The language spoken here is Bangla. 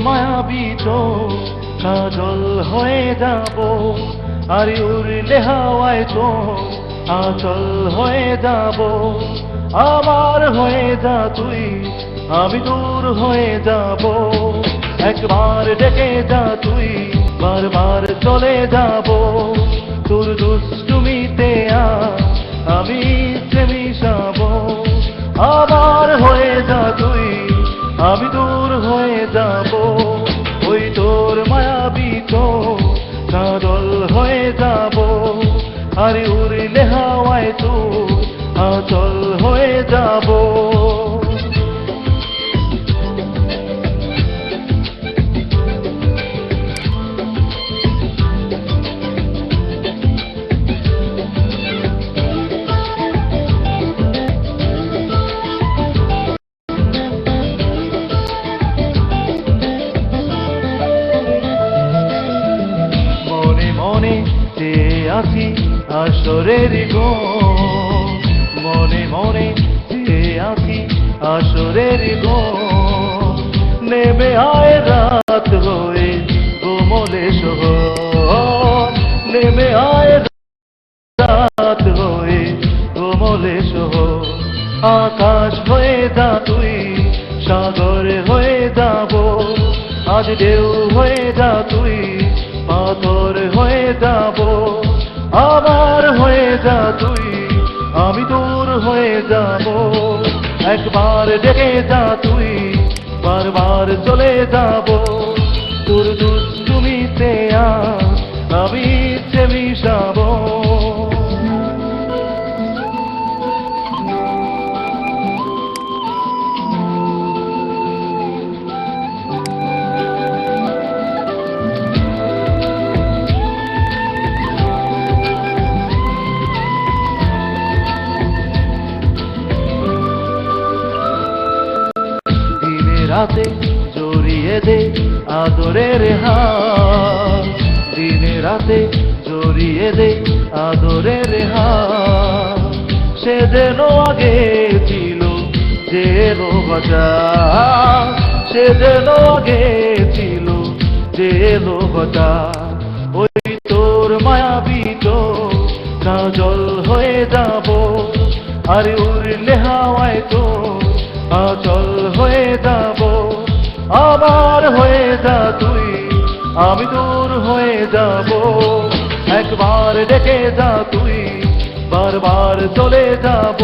মায়াবী চোখ কাজল হয়ে যাব, আর উড়লে হাওয়ায় চোখ আচল হয়ে যাব। আমার হয়ে যা তুই, আমি দূর হয়ে যাব। একবার ডেকে যা তুই, বারবার চলে যাব। তোর দুষ্টুমিতে আমি মিশাব। আমার হয়ে যা তুই, আমি দূর হয়ে যাব। ওই তোর মায়াবী চোখ কাজল হয়ে যাব, আর উড়লে হাওয়ায় তুই আচল হয়ে যাব। মনে চেয়ে আছি আসরের গুণ, মনে মনে চেয়ে আছি আসরের গুণ। নেমে আয় রাত হয়ে কোমলে শহর, নেমে আয় রাত হয়ে কোমলে শহর। আকাশ হয়ে যা তুই, সাগর হয়ে যাব। আজ ঢেউ হয়ে যা তুই, পাথর হয়ে যাব। আমার হয়ে যা তুই, আমি দূর হয়ে যাব। একবার ডেকে যা তুই, বারবার চলে যাব। তোর দুষ্টুমিতে আমি মিশাব। রাতে জড়িয়ে দে আদরের হাত, দিনে রাতে জড়িয়ে দে আদরের হাত। সে যেন আগে ছিল যে এলো হঠাৎ, সে যেন আগে ছিল যে এলো হঠাৎ। ওই তোর মায়াবী চোখ কাজল হয়ে যাব, আর উড়লে হাওয়ায় তো আচল হয়ে যাব। আমার হয়ে যা তুই, আমি দূর হয়ে যাব। একবার ডেকে যা তুই, বারবার চলে যাব।